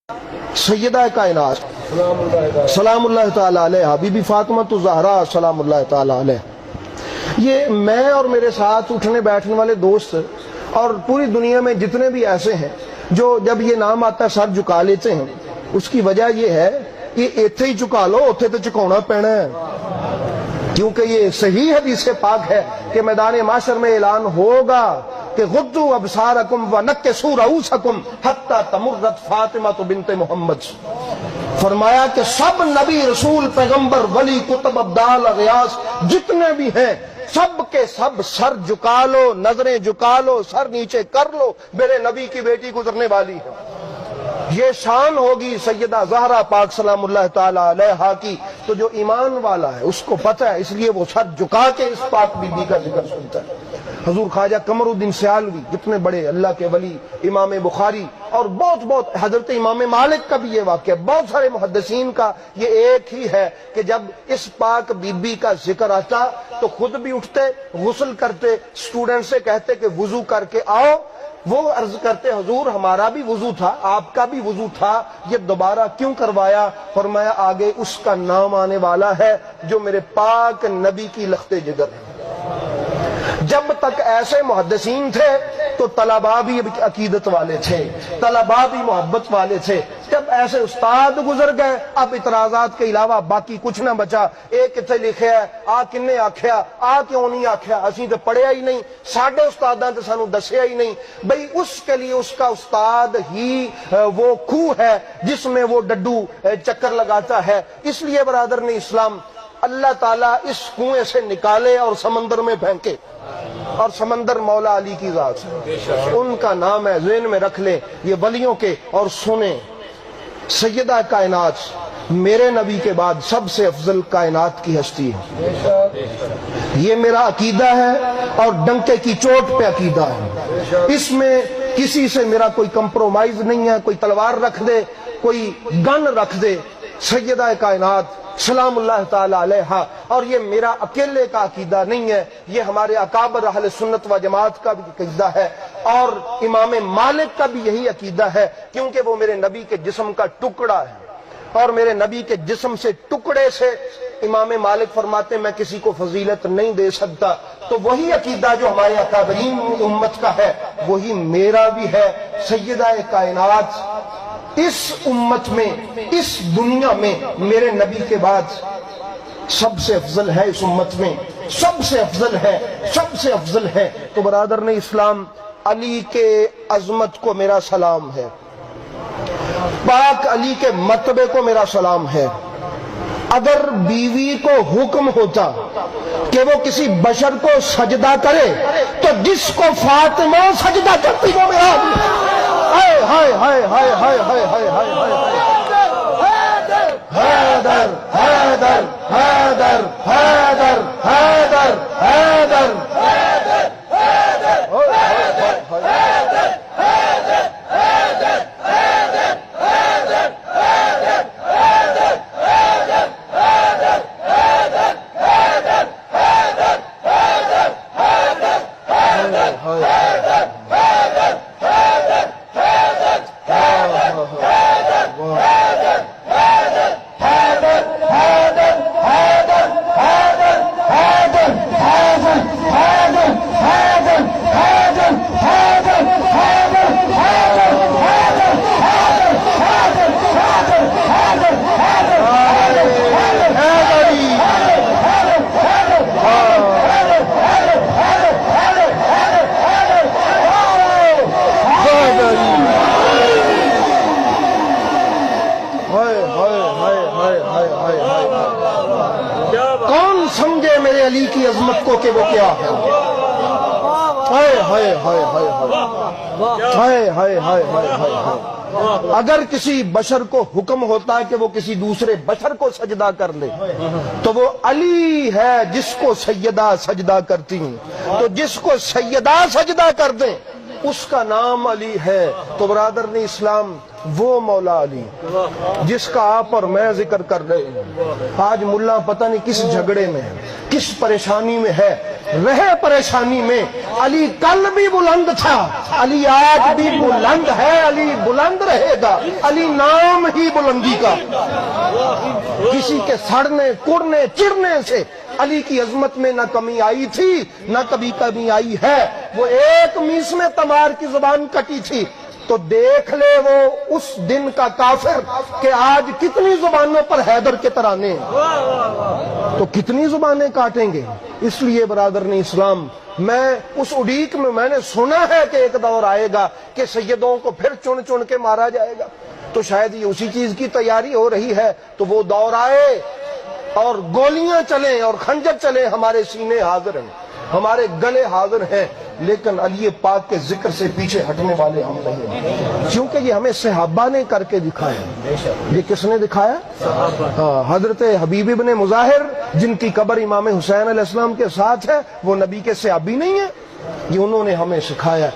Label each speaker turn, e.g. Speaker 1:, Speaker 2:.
Speaker 1: सैयदा कायनात सलामुल्लाह ताला अलैहा बीबी फातिमा तो ज़हरा सलामुल्लाह ताला अलैहा। ये मैं और मेरे साथ उठने बैठने वाले दोस्त और पूरी दुनिया में जितने भी ऐसे हैं जो जब ये नाम आता है सर झुका लेते हैं, उसकी वजह ये है कि इत्थे ही झुका लो, उत्थे तो झुकाना पैना है, क्योंकि ये सही हदीस पाक है कि मैदान माशर में ऐलान होगा कि गुद्दू अबसारकुम व नक्किसू रऊसकुम हत्ता तमुर्रत फातिमा बिन्ते मोहम्मद। फरमाया कि सब नबी रसूल पैगंबर वली कुतुब अब्दाल गयास जितने भी हैं सब के सब सर झुका लो, नजरें झुका लो, सर नीचे कर लो, मेरे नबी की बेटी गुजरने वाली है। ये शान होगी सैयदा ज़हरा पाक सलामुल्लाह ताला अलैहा की। तो जो ईमान वाला है उसको पता है, इसलिए वो सर झुका के इस पाक बीबी का जिक्र सुनता है। हजूर ख्वाजा कमरुद्दीन सियालवी, जितने बड़े अल्लाह के वली, इमाम बुखारी और बहुत हजरत इमाम मालिक का भी ये वाक़या, बहुत सारे मुहद्दिसीन का ये एक ही है कि जब इस पाक बीबी का जिक्र आता तो खुद भी उठते, गुस्ल करते, स्टूडेंट से कहते कि वुजू करके आओ। वो अर्ज करते हुजूर हमारा भी वुजू था, आपका भी वुजू था, ये दोबारा क्यों करवाया? फरमाया आगे उसका नाम आने वाला है जो मेरे पाक नबी की लख्ते जिगर है। जब तक ऐसे मुहद्दिसीन थे तो तलबा भी अकीदत वाले थे, तलबा भी मोहब्बत वाले थे। जब ऐसे उस्ताद गुजर गए अब इतराजात के अलावा बाकी कुछ ना बचा। एक किथे लिखे है आ किन्ने आख्या, आ क्यों नहीं आख्या, असी तो पढ़िया ही नहीं, साडे उस्तादां ते सानू दसिया ही नहीं। भाई उसके लिए उसका उस्ताद ही वो खूह है जिसमें वो डड्डू चक्कर लगाता है। इसलिए बरादर ने इस्लाम अल्लाह ताला इस कुएं से निकाले और समंदर में फेंके, और समंदर मौला अली की जात है, उनका नाम है, ज़हन में रख ले ये वलियों के। और सुने सैयदा कायनात मेरे नबी के बाद सबसे अफजल कायनात की हस्ती है। ये मेरा अकीदा है और डंके की चोट पे अकीदा है। इसमें किसी से मेरा कोई कंप्रोमाइज नहीं है। कोई तलवार रख दे, कोई गन रख दे, सैयदा कायनात सलामुल्लाह ताला अलैहा। और ये मेरा अकेले का अकीदा नहीं है, ये हमारे अकाबर अहले सुन्नत व जमात का भी अकीदा है और इमाम मालिक का भी यही अकीदा है, क्योंकि वो मेरे नबी के जिस्म का टुकड़ा है। और मेरे नबी के जिस्म से टुकड़े से इमाम मालिक फरमाते मैं किसी को फजीलत नहीं दे सकता। तो वही अकीदा जो हमारे अकाबरीन उम्मत का है वही मेरा भी है। सैयदा कायनात इस उम्मत में, इस दुनिया में मेरे नबी के बाद सबसे अफजल है, इस उम्मत में सबसे अफजल है, सबसे अफजल है। तो बरादर ने इस्लाम अली के अजमत को मेरा सलाम है, पाक अली के मर्तबे को मेरा सलाम है। अगर बीवी को हुक्म होता कि वो किसी बशर को सजदा करे तो जिसको फातिमा सजदा करती वो मेरा हाय हाय हाय हाय हाय हाय हाय हाय हाय हैदर हैदर हैदर हैदर हैदर हैदर समझे मेरे अली की अजमत को कि वो क्या है। हाय हाय हाय हाय हाय हाय हाय हाय हाय। अगर किसी बशर को हुक्म होता है कि वो किसी दूसरे बशर को सजदा कर ले तो वो अली है जिसको सैयदा सजदा करती हूँ। तो जिसको सैयदा सजदा कर दे اس کا نام علی ہے۔ تو برادر نے اسلام وہ مولا علی جس کا آپ اور میں ذکر کر رہے ہیں، آج ملا پتہ نہیں کس جھگڑے میں ہے، کس پریشانی میں ہے، رہے پریشانی میں۔ علی کل بھی بلند تھا، علی آج بھی بلند ہے، علی بلند رہے گا، علی نام ہی بلندی کا۔ کسی کے سڑنے کڑنے چڑنے سے علی کی عظمت میں نہ کمی آئی تھی نہ کبھی کمی آئی ہے۔ وہ ایک میس میں تمار کی زبان کٹی تھی تو دیکھ لے وہ اس دن کا کافر کہ آج کتنی زبانوں پر حیدر کے ترانے ہیں، تو کتنی زبانیں کاٹیں گے۔ اس لیے برادر نے اسلام، میں اس اڈیک میں نے سنا ہے کہ ایک دور آئے گا کہ سیدوں کو پھر چن چن کے مارا جائے گا، تو شاید یہ اسی چیز کی تیاری ہو رہی ہے۔ تو وہ دور آئے اور گولیاں چلیں اور خنجر چلیں، ہمارے سینے حاضر ہیں، ہمارے گلے حاضر ہیں، لیکن علی پاک کے ذکر سے پیچھے ہٹنے والے ہم نہیں ہیں، کیونکہ یہ ہمیں صحابہ نے کر کے دکھایا۔ یہ کس نے دکھایا؟ ہاں، حضرت حبیب ابن مظاہر جن کی قبر امام حسین علیہ السلام کے ساتھ ہے، وہ نبی کے صحابی نہیں ہیں؟ یہ انہوں نے ہمیں سکھایا۔